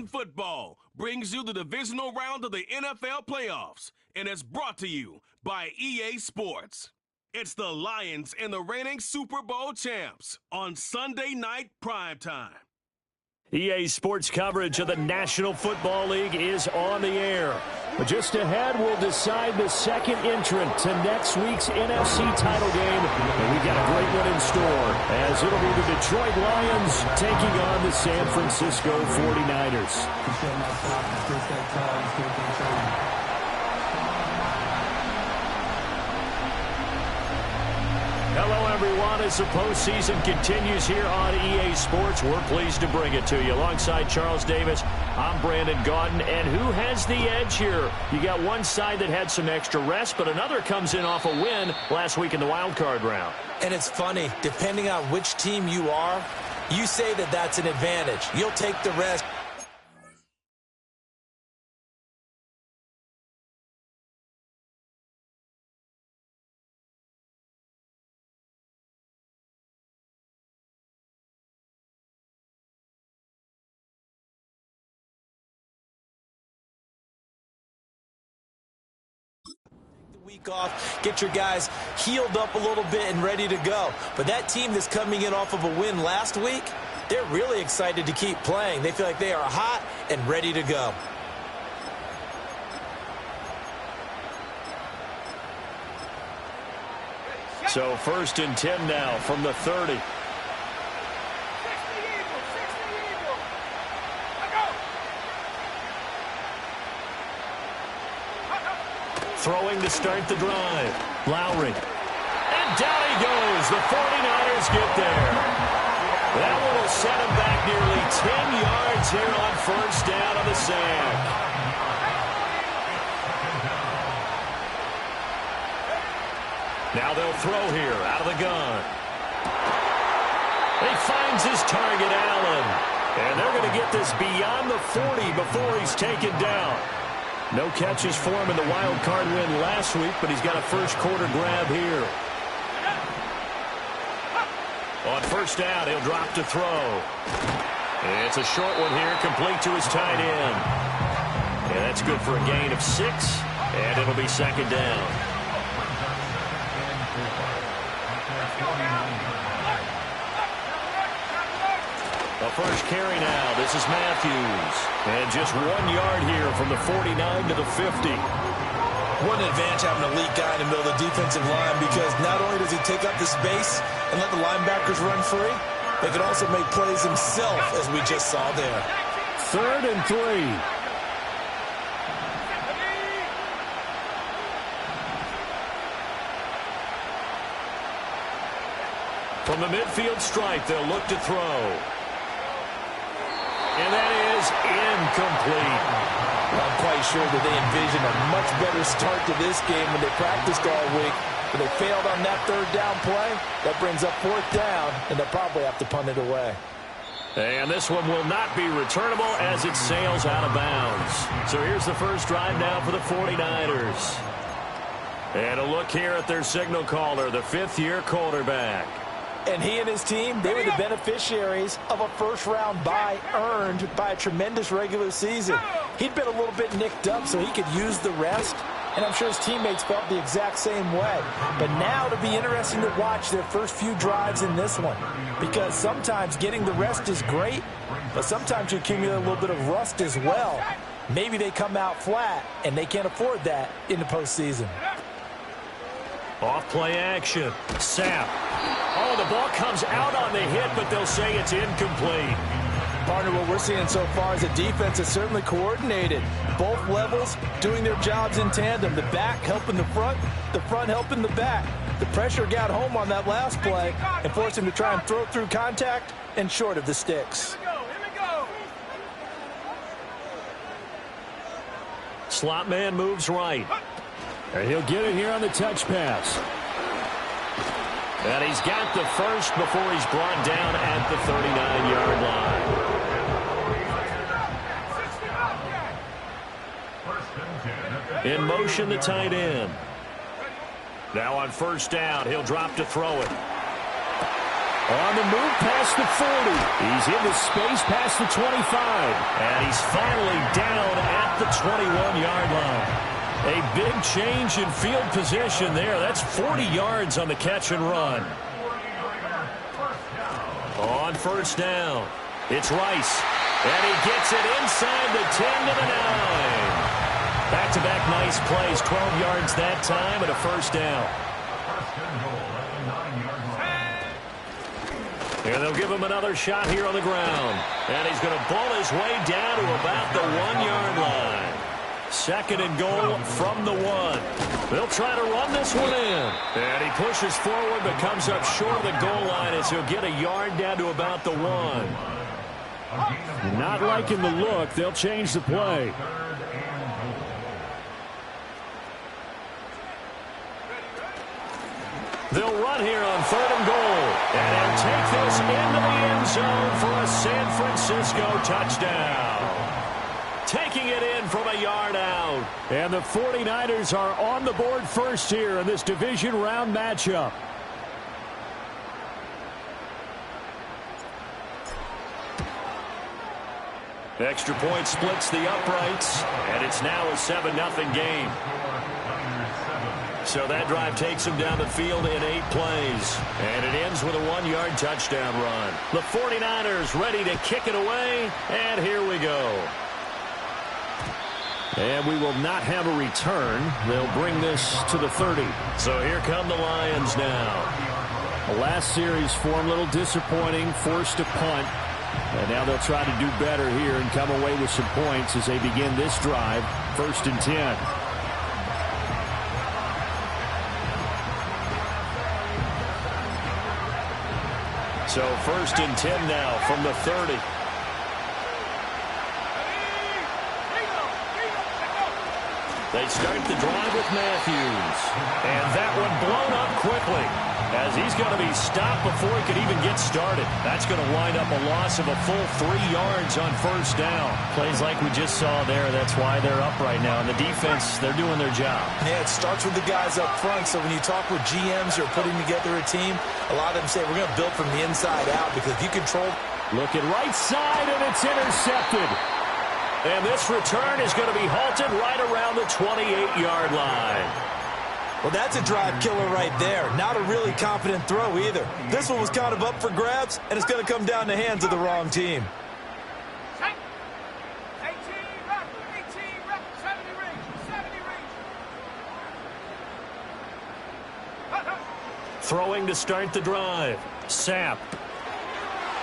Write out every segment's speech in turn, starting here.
Madden Football brings you the divisional round of the NFL playoffs, and it's brought to you by EA Sports. It's the Lions and the reigning Super Bowl champs on Sunday night primetime. EA Sports coverage of the National Football League is on the air. But just ahead, we'll decide the second entrant to next week's NFC title game. And we've got a great one in store, as it'll be the Detroit Lions taking on the San Francisco 49ers. Hello, everyone. As the postseason continues here on EA Sports, we're pleased to bring it to you. Alongside Charles Davis, I'm Brandon Gaudin. And who has the edge here? You got one side that had some extra rest, but another comes in off a win last week in the wild card round. And it's funny, depending on which team you are, you say that that's an advantage. You'll take the rest. Week off, get your guys healed up a little bit and ready to go. But that team that's coming in off of a win last week, they're really excited to keep playing. They feel like they are hot and ready to go. So 1st and 10 now from the 30. Throwing to start the drive. Lowry. And down he goes. The 49ers get there. That one will set him back nearly 10 yards here on first down on the sack. Now they'll throw here out of the gun. He finds his target, Allen. And they're going to get this beyond the 40 before he's taken down. No catches for him in the wild card win last week, but he's got a first quarter grab here. On first down, he'll drop to throw. It's a short one here, complete to his tight end. And that's good for a gain of 6, and it'll be second down. The first carry now. This is Matthews. And just 1 yard here from the 49 to the 50. What an advantage having a elite guy in the middle of the defensive line, because not only does he take up the space and let the linebackers run free, they can also make plays himself, as we just saw there. 3rd and 3. From the midfield stripe, they'll look to throw. And that is incomplete. I'm quite sure that they envisioned a much better start to this game when they practiced all week. But they failed on that 3rd down play. That brings up 4th down, and they'll probably have to punt it away. And this one will not be returnable as it sails out of bounds. So here's the first drive now for the 49ers. And a look here at their signal caller, the 5th-year quarterback. And he and his team, they were the beneficiaries of a first-round bye earned by a tremendous regular season. He'd been a little bit nicked up, so he could use the rest. And I'm sure his teammates felt the exact same way. But now it'll be interesting to watch their first few drives in this one. Because sometimes getting the rest is great, but sometimes you accumulate a little bit of rust as well. Maybe they come out flat, and they can't afford that in the postseason. Off play action. Sapp. Oh, the ball comes out on the hit, but they'll say it's incomplete. Partner, what we're seeing so far is a defense that's certainly coordinated. Both levels doing their jobs in tandem. The back helping the front helping the back. The pressure got home on that last play and forced him to try and throw through contact and short of the sticks. Slot man moves right. And he'll get it here on the touch pass. And he's got the first before he's brought down at the 39-yard line. In motion, the tight end. Now on first down, he'll drop to throw it. On the move past the 40. He's into space past the 25. And he's finally down at the 21-yard line. A big change in field position there. That's 40 yards on the catch and run. On first down, it's Rice. And he gets it inside the 10 to the 9. Back-to-back nice plays, 12 yards that time and a first down. And they'll give him another shot here on the ground. And he's going to ball his way down to about the 1-yard line. Second and goal from the 1. They'll try to run this one in. And he pushes forward but comes up short of the goal line as he'll get a yard down to about the 1. Not liking the look. They'll change the play. They'll run here on third and goal. And they'll take this into the end zone for a San Francisco touchdown. Taking it in from a yard out. And the 49ers are on the board first here in this division round matchup. Extra point splits the uprights, and it's now a 7-0 game. So that drive takes him down the field in 8 plays. And it ends with a 1-yard touchdown run. The 49ers ready to kick it away, and here we go. And we will not have a return. They'll bring this to the 30. So here come the Lions now. The last series for them, a little disappointing, forced to punt. And now they'll try to do better here and come away with some points as they begin this drive, 1st and 10. So 1st and 10 now from the 30. They start the drive with Matthews. And that one blown up quickly as he's going to be stopped before he could even get started. That's going to wind up a loss of a full 3 yards on first down. Plays like we just saw there. That's why they're up right now. And the defense, they're doing their job. Yeah, it starts with the guys up front. So when you talk with GMs who are putting together a team, a lot of them say we're going to build from the inside out because if you control. Look at right side, and it's intercepted. And this return is going to be halted right around the 28-yard line. Well, that's a drive killer right there. Not a really confident throw either. This one was kind of up for grabs, and it's going to come down the hands of the wrong team. Throwing to start the drive. Sapp.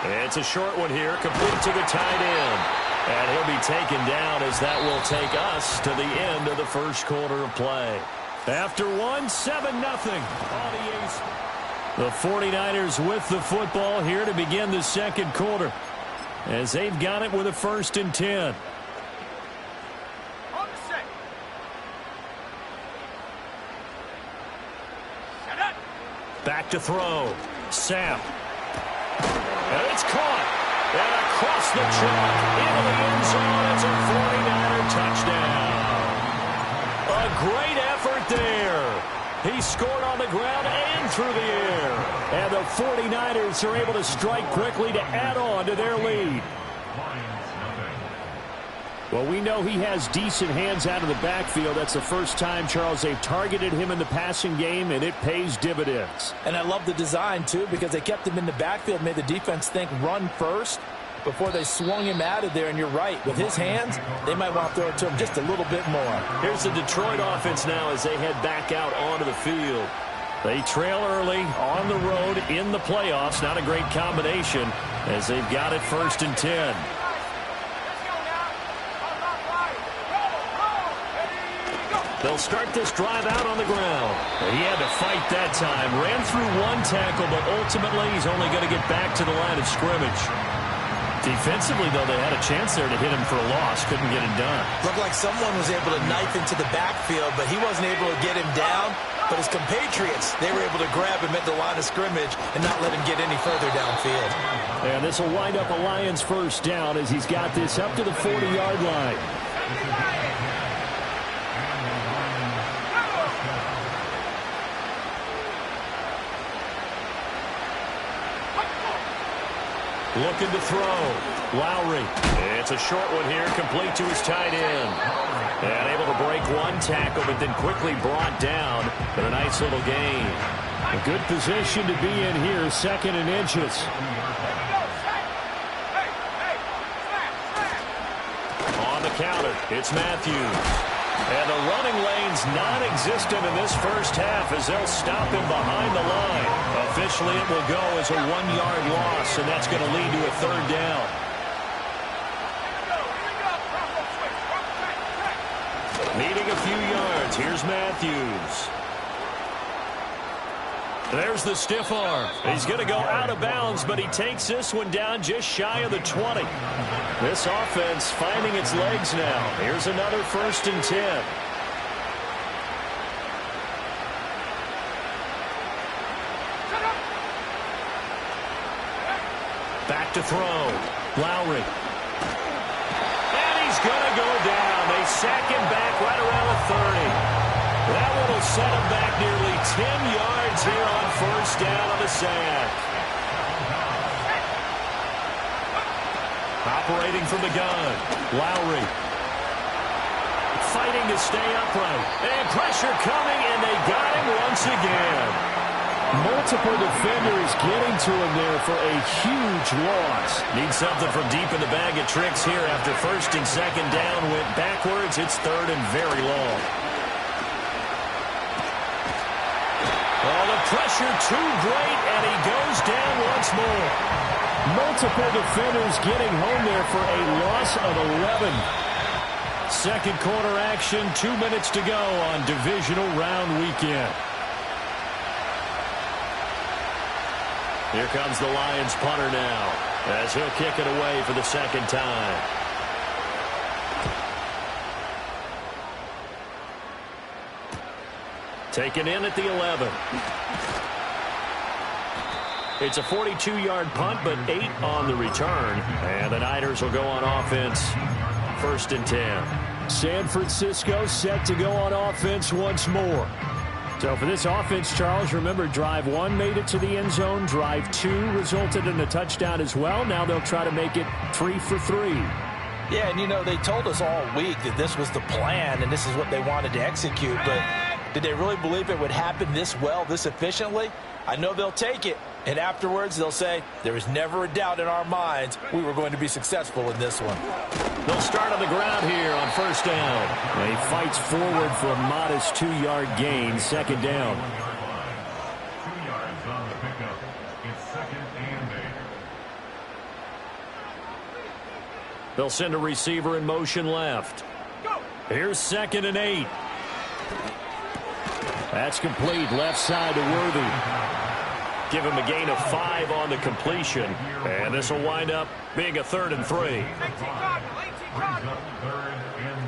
It's a short one here, complete to the tight end. And he'll be taken down as that will take us to the end of the first quarter of play. After 1, 7-0. The 49ers with the football here to begin the second quarter as they've got it with a 1st and 10. Back to throw. Sapp. And it's caught. And across the track into the end zone. It's a 49er touchdown. A great effort there. He scored on the ground and through the air. And the 49ers are able to strike quickly to add on to their lead. Well, we know he has decent hands out of the backfield. That's the first time, Charles, they've targeted him in the passing game, and it pays dividends. And I love the design, too, because they kept him in the backfield, made the defense think run first before they swung him out of there. And you're right, with his hands, they might want to throw it to him just a little bit more. Here's the Detroit offense now as they head back out onto the field. They trail early on the road in the playoffs. Not a great combination as they've got it 1st and 10. They'll start this drive out on the ground. He had to fight that time. Ran through one tackle, but ultimately he's only going to get back to the line of scrimmage. Defensively, though, they had a chance there to hit him for a loss. Couldn't get it done. Looked like someone was able to knife into the backfield, but he wasn't able to get him down. But his compatriots, they were able to grab him at the line of scrimmage and not let him get any further downfield. And this will wind up a Lions first down as he's got this up to the 40-yard line. Looking to throw. Lowry. It's a short one here, complete to his tight end. And able to break one tackle, but then quickly brought down. But a nice little gain. A good position to be in here, 2nd and inches. On the counter, it's Matthews. And the running lane's non-existent in this first half as they'll stop him behind the line. Officially, it will go as a 1-yard loss, and that's going to lead to a 3rd down. Needing a few yards. Here's Matthews. There's the stiff arm. He's going to go out of bounds, but he takes this one down just shy of the 20. This offense finding its legs now. Here's another 1st and 10. Back to throw. Lowry. And he's going to go down. They sack him back right around the 30. That one will set him back nearly 10 yards here on 1st down on the sack. Operating from the gun. Lowry. Fighting to stay upright. And pressure coming, and they got him once again. Multiple defenders getting to him there for a huge loss. Need something from deep in the bag of tricks here after 1st and 2nd down went backwards. It's 3rd and very long. Oh, the pressure too great, and he goes down once more. Multiple defenders getting home there for a loss of 11. 2nd quarter action, 2 minutes to go on divisional round weekend. Here comes the Lions punter now, as he'll kick it away for the 2nd time. Taken in at the 11. It's a 42-yard punt, but 8 on the return. And the Niners will go on offense, 1st and 10. San Francisco set to go on offense once more. So for this offense, Charles, remember, drive 1 made it to the end zone. Drive 2 resulted in a touchdown as well. Now they'll try to make it 3 for 3. Yeah, and, you know, they told us all week that this was the plan and this is what they wanted to execute. But did they really believe it would happen this well, this efficiently? I know they'll take it. And afterwards, they'll say, there was never a doubt in our minds we were going to be successful in this one. They'll start on the ground here on 1st down. And he fights forward for a modest 2-yard gain, 2nd down. 2 yards on the pickup. It's 2nd and 8. They'll send a receiver in motion left. Here's 2nd and 8. That's complete, left side to Worthy. Give him a gain of 5 on the completion. And this will wind up being a 3rd and 3. Brings up 3rd and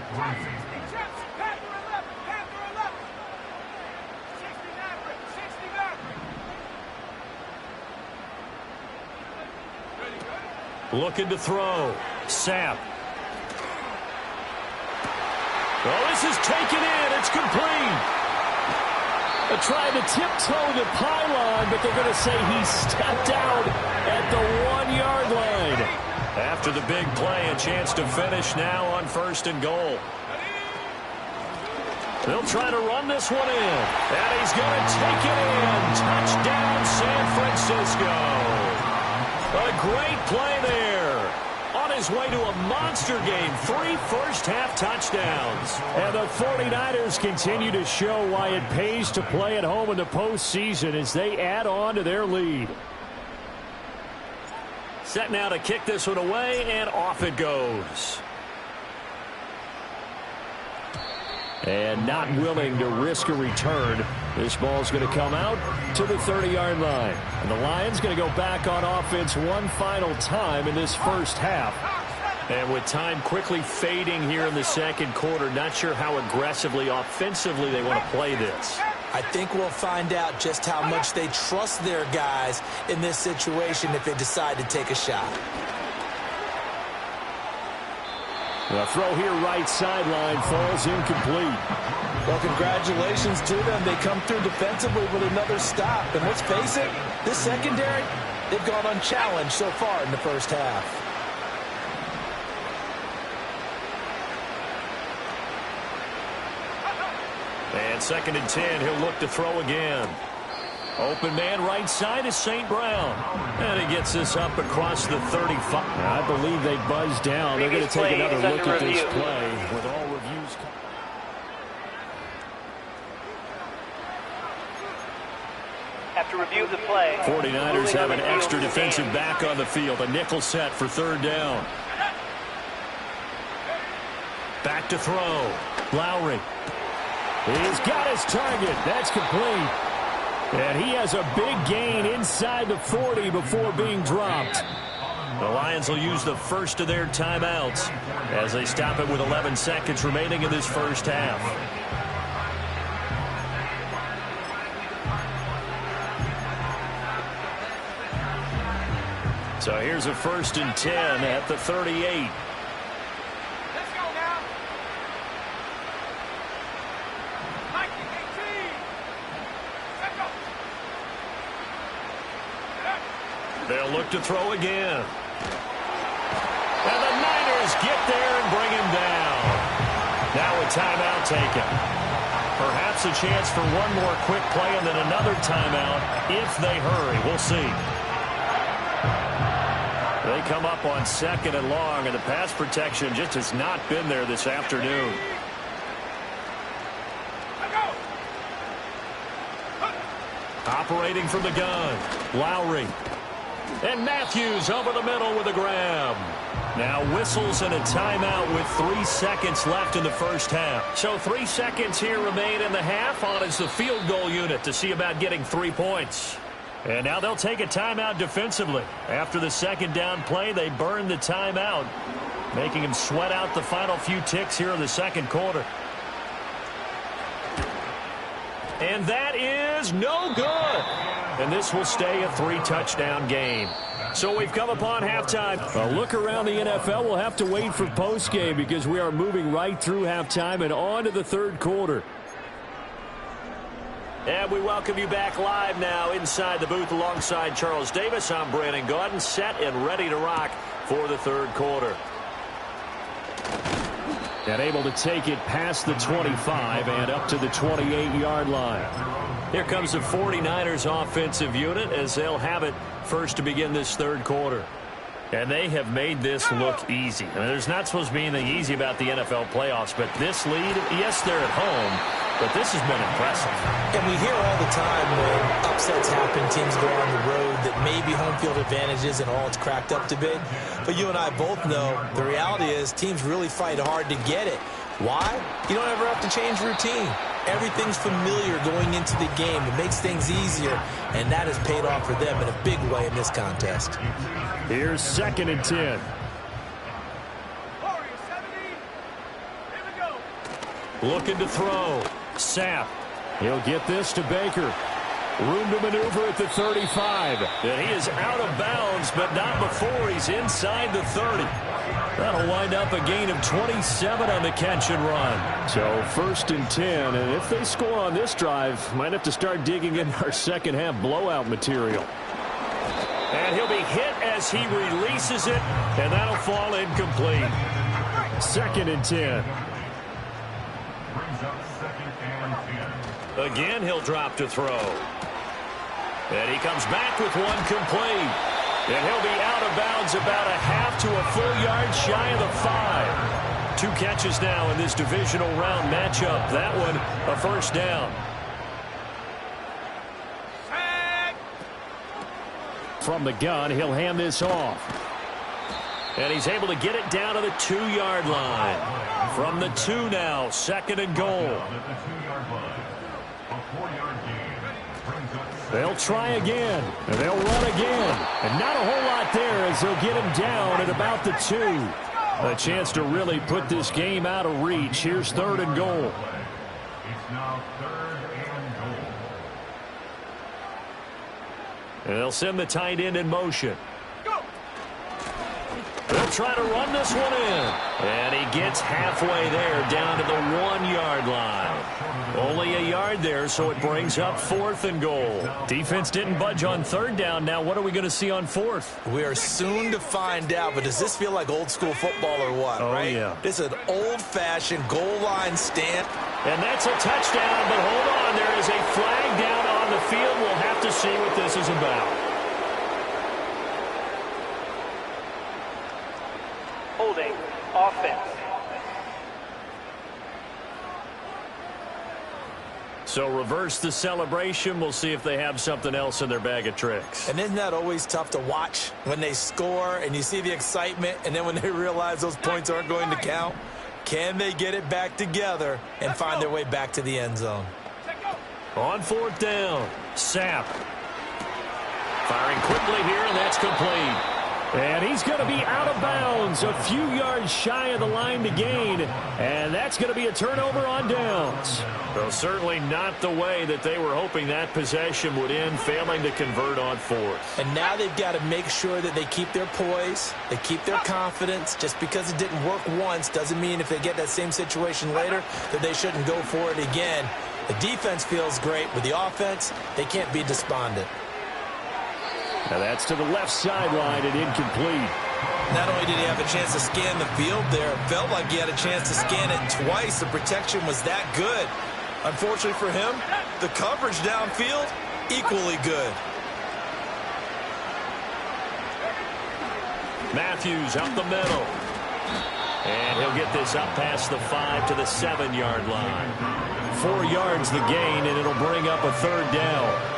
3. Looking to throw. Sapp. Oh, this is taken in. It's complete. They're trying to tiptoe the pylon, but they're going to say he stepped out at the 1-yard line. After the big play, a chance to finish now on 1st and goal. They'll try to run this one in. And he's going to take it in. Touchdown, San Francisco. A great play there. On his way to a monster game, 3 first-half touchdowns. And the 49ers continue to show why it pays to play at home in the postseason as they add on to their lead. Set now to kick this one away, and off it goes. And not willing to risk a return. This ball's going to come out to the 30-yard line. And the Lions going to go back on offense one final time in this first half. And with time quickly fading here in the 2nd quarter, not sure how aggressively, offensively they want to play this. I think we'll find out just how much they trust their guys in this situation if they decide to take a shot. The throw here right sideline falls incomplete. Well, congratulations to them. They come through defensively with another stop. And let's face it, this secondary, They've gone unchallenged so far in the first half. And 2nd and 10, he'll look to throw again. Open man right side is St. Brown. And he gets this up across the 35. I believe they buzzed down. They're going to take another look at this play with all reviews. After review of the play, 49ers have an extra defensive back on the field. A nickel set for 3rd down. Back to throw. Lowry. He's got his target. That's complete. And he has a big gain inside the 40 before being dropped. The Lions will use the first of their timeouts as they stop it with 11 seconds remaining in this first half. So here's a 1st and 10 at the 38. They'll look to throw again. And the Niners get there and bring him down. Now a timeout taken. Perhaps a chance for one more quick play and then another timeout if they hurry. We'll see. They come up on 2nd and long, and the pass protection just has not been there this afternoon. Operating from the gun, Lowry. And Matthews over the middle with a grab. Now whistles and a timeout with 3 seconds left in the first half. So 3 seconds here remain in the half. On is the field goal unit to see about getting 3 points. And now they'll take a timeout defensively. After the 2nd down play, they burn the timeout, making him sweat out the final few ticks here in the 2nd quarter. And that is no good. And this will stay a 3-touchdown game. So we've come upon halftime. A look around the NFL. We'll have to wait for postgame because we are moving right through halftime and on to the 3rd quarter. And we welcome you back live now inside the booth alongside Charles Davis. I'm Brandon Gaudin, set and ready to rock for the 3rd quarter. And able to take it past the 25 and up to the 28-yard line. Here comes the 49ers offensive unit as they'll have it first to begin this 3rd quarter. And they have made this look easy. I mean, there's not supposed to be anything easy about the NFL playoffs, but this lead, yes, they're at home, but this has been impressive. And we hear all the time when upsets happen, teams go on the road, that maybe home field advantage isn't all it's cracked up to be. But you and I both know the reality is teams really fight hard to get it. Why? You don't ever have to change routine. Everything's familiar going into the game. It makes things easier, and that has paid off for them in a big way in this contest. Here's 2nd and 10. Looking to throw. Sapp. He'll get this to Baker. Room to maneuver at the 35. And he is out of bounds, but not before he's inside the 30. That'll wind up a gain of 27 on the catch and run. So 1st and 10, and if they score on this drive, might have to start digging in our second half blowout material. And he'll be hit as he releases it, and that'll fall incomplete. 2nd and 10. Brings up 2nd and 10. Again, he'll drop to throw. And he comes back with one complete. And he'll be out of bounds about a half to a full yard shy of the 5. 2 catches now in this divisional round matchup. That one, a 1st down. From the gun, he'll hand this off. And he's able to get it down to the 2-yard line. From the 2 now, 2nd and goal. At the 2-yard line. A 4-yard gain. Brings up They'll try again, and they'll run again. And not a whole lot there as they'll get him down at about the 2. A chance to really put this game out of reach. Here's 3rd and goal. It's now 3rd and goal. And they'll send the tight end in motion. They'll try to run this one in. And he gets halfway there down to the 1-yard line. Only a yard there, so it brings up 4th and goal. Defense didn't budge on 3rd down. Now what are we going to see on 4th? We are soon to find out, but does this feel like old school football or what, right? Yeah. This is an old-fashioned goal line stand. And that's a touchdown, but hold on. There is a flag down on the field. We'll have to see what this is about. Holding. Offense. So reverse the celebration. We'll see if they have something else in their bag of tricks. And isn't that always tough to watch when they score and you see the excitement, and then when they realize those points aren't going to count? Can they get it back together and find their way back to the end zone? On 4th down, Sapp. Firing quickly here, and that's complete. And he's going to be out of bounds, a few yards shy of the line to gain. And that's going to be a turnover on downs. Well, certainly not the way that they were hoping that possession would end, failing to convert on 4th. And now they've got to make sure that they keep their poise, they keep their confidence. Just because it didn't work once doesn't mean if they get that same situation later that they shouldn't go for it again. The defense feels great. With the offense, they can't be despondent. Now that's to the left sideline and incomplete. Not only did he have a chance to scan the field there, it felt like he had a chance to scan it twice. The protection was that good. Unfortunately for him, the coverage downfield, equally good. Matthews up the middle. And he'll get this up past the 5 to the 7-yard line. 4 yards the gain, and it'll bring up a 3rd down.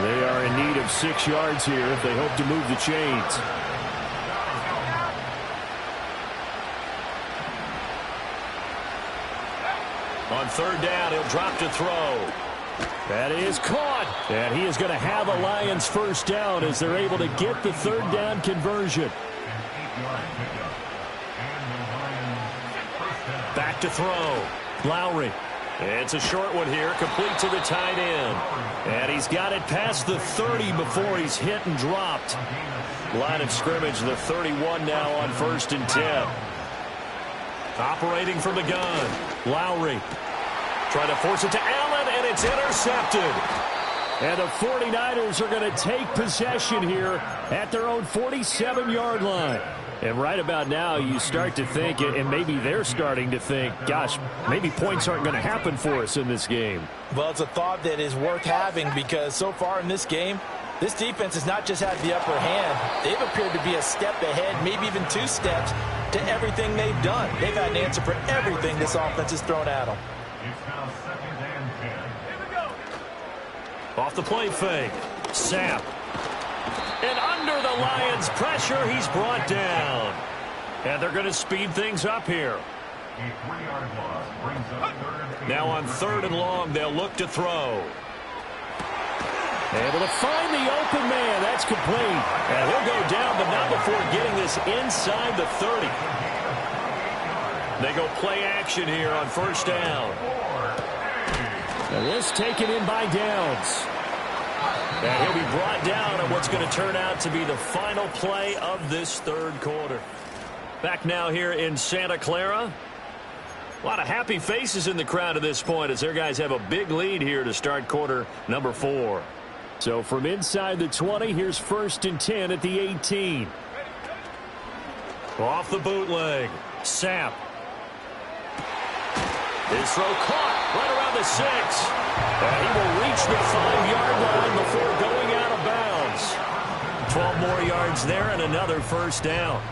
They are in need of 6 yards here if they hope to move the chains. On 3rd down, he'll drop to throw. That is caught. And he is going to have a Lions 1st down as they're able to get the 3rd down conversion. Back to throw. Lowry. It's a short one here, complete to the tight end. And he's got it past the 30 before he's hit and dropped. Line of scrimmage, the 31 now on 1st and 10. Operating from the gun. Lowry. Trying to force it to Allen, and it's intercepted. And the 49ers are going to take possession here at their own 47-yard line. And right about now, you start to think, and maybe they're starting to think, gosh, maybe points aren't going to happen for us in this game. Well, it's a thought that is worth having because so far in this game, this defense has not just had the upper hand. They've appeared to be a step ahead, maybe even 2 steps to everything they've done. They've had an answer for everything this offense has thrown at them. It's now 2nd and 10. Off the play fake. Sapp. And under the Lions' pressure, he's brought down. And they're going to speed things up here. A 3-yard loss brings up 3rd and 8. Now on 3rd and long, they'll look to throw. Able to find the open man. That's complete. And he'll go down, but not before getting this inside the 30. They go play action here on 1st down. And this taken in by Downs. And he'll be brought down on what's going to turn out to be the final play of this 3rd quarter. Back now here in Santa Clara. A lot of happy faces in the crowd at this point as their guys have a big lead here to start quarter number 4. So from inside the 20, here's 1st and 10 at the 18. Off the bootleg. Sapp. His throw caught right around the 6. And he will reach the 5-yard line before going out of bounds. 12 more yards there and another 1st down.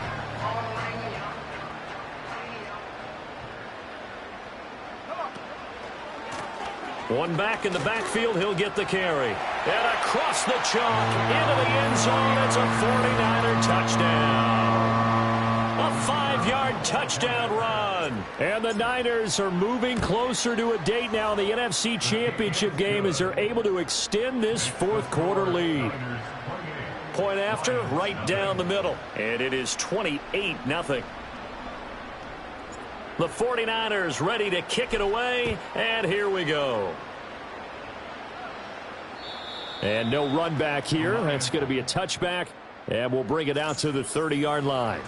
One back in the backfield, he'll get the carry. And across the chalk, into the end zone, it's a 49er touchdown. A 5-yard touchdown run. And the Niners are moving closer to a date now in the NFC Championship game as they're able to extend this 4th quarter lead. Point after, right down the middle. And it is 28-0. The 49ers ready to kick it away, and here we go. And no run back here. That's going to be a touchback, and we'll bring it out to the 30-yard line.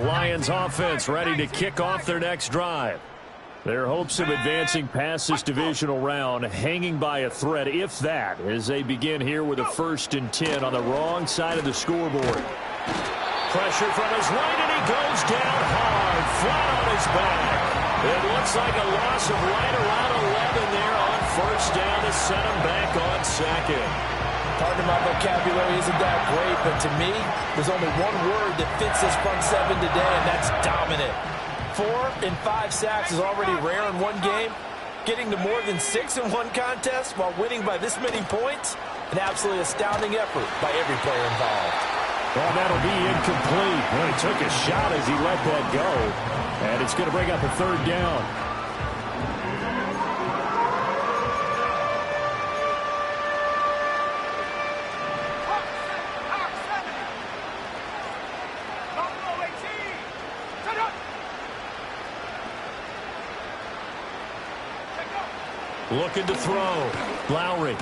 Lions offense ready to kick off their next drive. Their hopes of advancing past this divisional round hanging by a thread, if that, as they begin here with a 1st and 10 on the wrong side of the scoreboard. Pressure from his right, and he goes down hard, flat on his back. It looks like a loss of right around 11 there on 1st down to set him back on 2nd. Pardon my vocabulary isn't that great, but to me, there's only one word that fits this front 7 today, and that's dominant. 4 and 5 sacks is already rare in one game. Getting to more than 6 in one contest while winning by this many points, an absolutely astounding effort by every player involved. Well, that'll be incomplete. Well, he took a shot as he let that go, and it's going to bring up a 3rd down. Looking to throw. Lowry.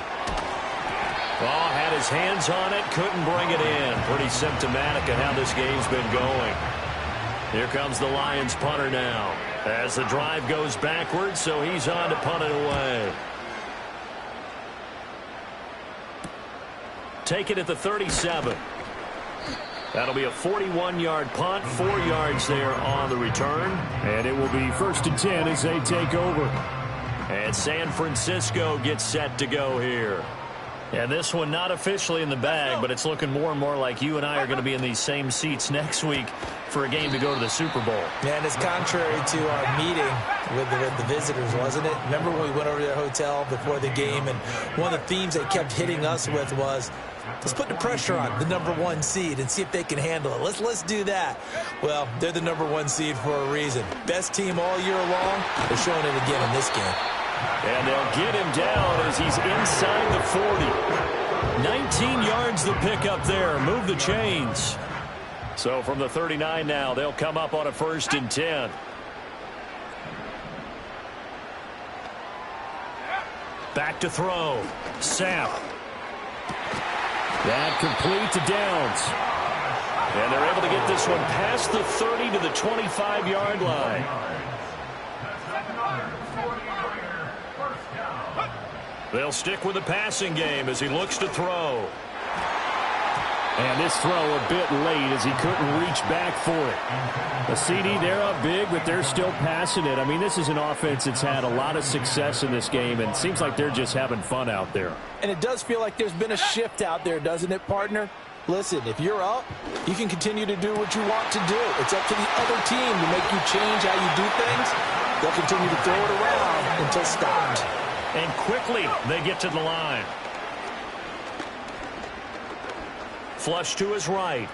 Oh, had his hands on it, couldn't bring it in. Pretty symptomatic of how this game's been going. Here comes the Lions punter now. As the drive goes backwards, so he's on to punt it away. Take it at the 37. That'll be a 41-yard punt, 4 yards there on the return. And it will be 1st and 10 as they take over. And San Francisco gets set to go here. And this one not officially in the bag, but it's looking more and more like you and I are going to be in these same seats next week for a game to go to the Super Bowl. Man, it's contrary to our meeting with the visitors, wasn't it? Remember when we went over to their hotel before the game, and one of the themes they kept hitting us with was, let's put the pressure on the #1 seed and see if they can handle it. Let's do that. Well, they're the #1 seed for a reason. Best team all year long. They're showing it again in this game. And they'll get him down as he's inside the 40. 19 yards to pick up there. Move the chains. So from the 39 now, they'll come up on a 1st and 10. Back to throw. Sapp. That complete to Downs. And they're able to get this one past the 30 to the 25-yard line. They'll stick with the passing game as he looks to throw. And this throw a bit late as he couldn't reach back for it. The CD, they're up big, but they're still passing it. I mean, this is an offense that's had a lot of success in this game, and it seems like they're just having fun out there. And it does feel like there's been a shift out there, doesn't it, partner? Listen, if you're up, you can continue to do what you want to do. It's up to the other team to make you change how you do things. They'll continue to throw it around until stopped. And quickly, they get to the line. Flush to his right.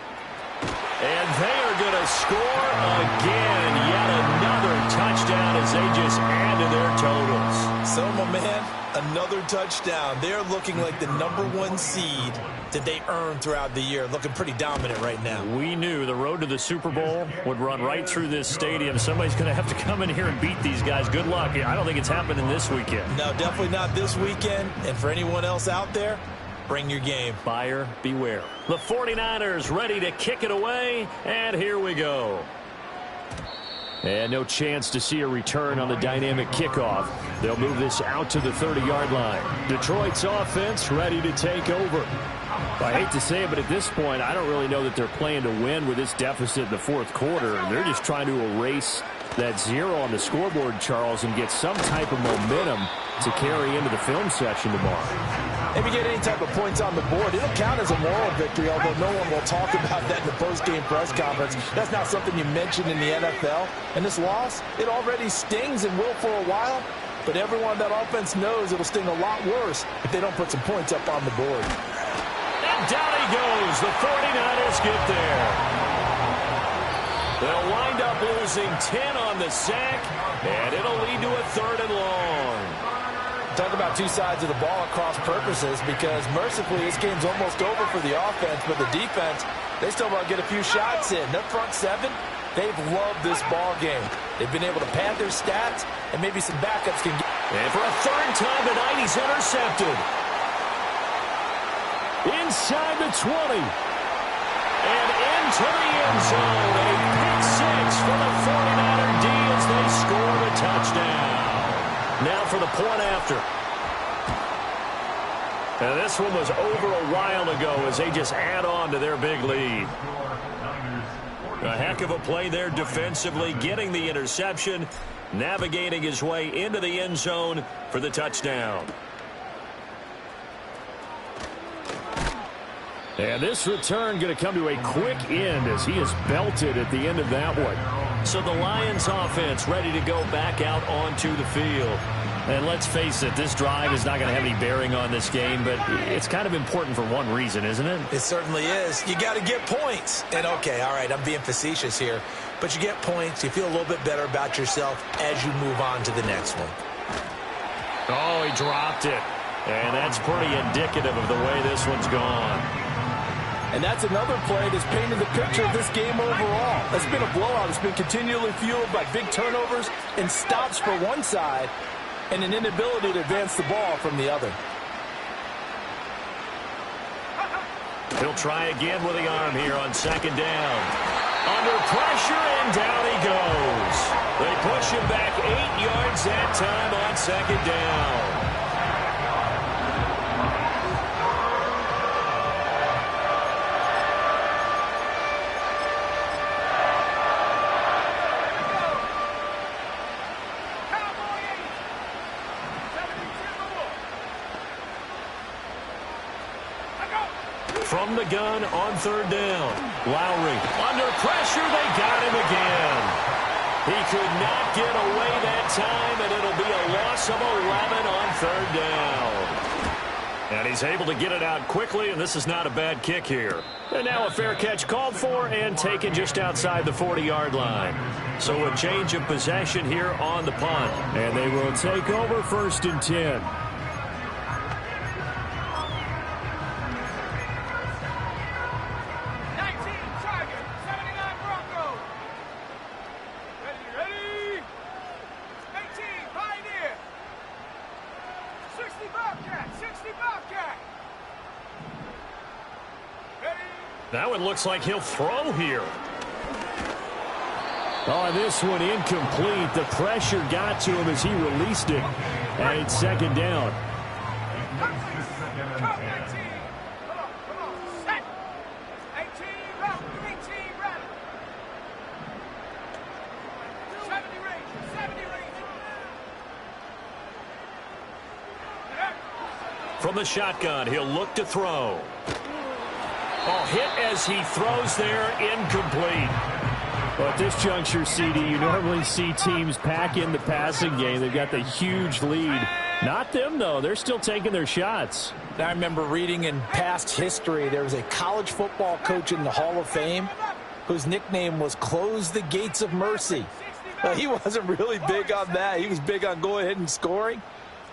And they are going to score again. Yet another touchdown as they just add to their totals. So, my man, another touchdown. They're looking like the #1 seed that they earned throughout the year. Looking pretty dominant right now. We knew the road to the Super Bowl would run right through this stadium. Somebody's going to have to come in here and beat these guys. Good luck. I don't think it's happening this weekend. No, definitely not this weekend. And for anyone else out there, bring your game. Buyer beware. The 49ers ready to kick it away, and here we go. And no chance to see a return on the dynamic kickoff. They'll move this out to the 30-yard line. Detroit's offense ready to take over. I hate to say it, but at this point, I don't really know that they're playing to win with this deficit in the fourth quarter. They're just trying to erase that 0 on the scoreboard, Charles, and get some type of momentum to carry into the film session tomorrow. If you get any type of points on the board, it'll count as a moral victory, although no one will talk about that in the post-game press conference. That's not something you mention in the NFL. And this loss, it already stings and will for a while, but everyone on that offense knows it'll sting a lot worse if they don't put some points up on the board. And down he goes. The 49ers get there. They'll wind up losing 10 on the sack, and it'll lead to a 3rd and long. Talk about two sides of the ball at cross purposes, because mercifully this game's almost over for the offense, but the defense, they still want to get a few shots in. Their front 7, they've loved this ball game. They've been able to pad their stats, and maybe some backups can get. And for a 3rd time tonight, he's intercepted. Inside the 20. And into the end zone. A pick 6 for the 49er D as they score the touchdown. Now for the point after. And this one was over a while ago as they just add on to their big lead. A heck of a play there defensively, getting the interception, navigating his way into the end zone for the touchdown. And this return going to come to a quick end as he is belted at the end of that one. So the Lions offense ready to go back out onto the field. And let's face it, this drive is not going to have any bearing on this game, but it's kind of important for one reason, isn't it? It certainly is. You got to get points. And, okay, all right, I'm being facetious here. But you get points. You feel a little bit better about yourself as you move on to the next one. Oh, he dropped it. And that's pretty indicative of the way this one's gone. And that's another play that's painted the picture of this game overall. It's been a blowout. It's been continually fueled by big turnovers and stops for one side and an inability to advance the ball from the other. He'll try again with the arm here on second down. Under pressure, and down he goes. They push him back 8 yards that time on second down. From the gun on third down. Lowry under pressure. They got him again. He could not get away that time, and it'll be a loss of 11 on third down. And he's able to get it out quickly, and this is not a bad kick here. And now a fair catch called for and taken just outside the 40-yard line. So a change of possession here on the punt. And they will take over 1st and 10. That one looks like he'll throw here. Oh, this one incomplete. The pressure got to him as he released it. And it's second down. From the shotgun, he'll look to throw. Oh, hit as he throws there, incomplete. Well, at this juncture, CD, you normally see teams pack in the passing game. They've got the huge lead. Not them, though. They're still taking their shots. I remember reading in past history, there was a college football coach in the Hall of Fame whose nickname was Close the Gates of Mercy. Well, he wasn't really big on that. He was big on going ahead and scoring.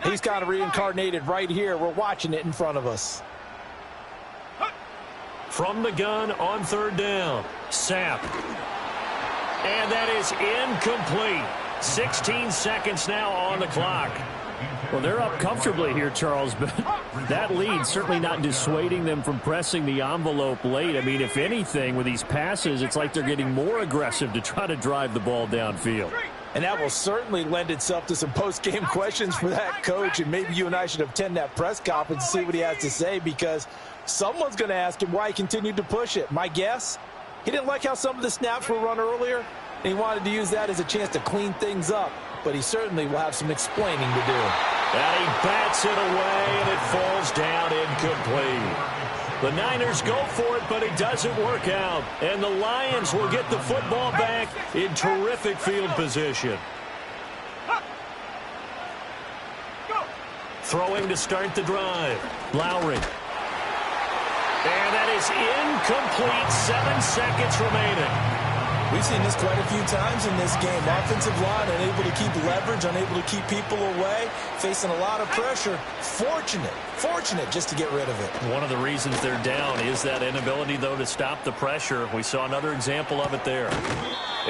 He's kind of reincarnated right here. We're watching it in front of us. From the gun on third down, Sapp. And that is incomplete. 16 seconds now on the clock. Well, they're up comfortably here, Charles, but that lead certainly not dissuading them from pressing the envelope late. I mean, if anything, with these passes, it's like they're getting more aggressive to try to drive the ball downfield. And that will certainly lend itself to some post-game questions for that coach, and maybe you and I should attend that press conference and see what he has to say, because someone's going to ask him why he continued to push it. My guess, he didn't like how some of the snaps were run earlier, and he wanted to use that as a chance to clean things up. But he certainly will have some explaining to do. And he bats it away, and it falls down incomplete. The Niners go for it, but it doesn't work out. And the Lions will get the football back in terrific field position. Throwing to start the drive. Lowry. And that is incomplete. 7 seconds remaining. We've seen this quite a few times in this game. Offensive line unable to keep leverage, unable to keep people away, facing a lot of pressure. Fortunate just to get rid of it. One of the reasons they're down is that inability, though, to stop the pressure. We saw another example of it there.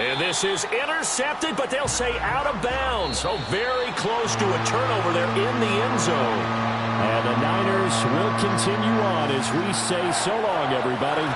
And this is intercepted, but they'll say out of bounds. So very close to a turnover there in the end zone. And the Niners will continue on as we say so long, everybody.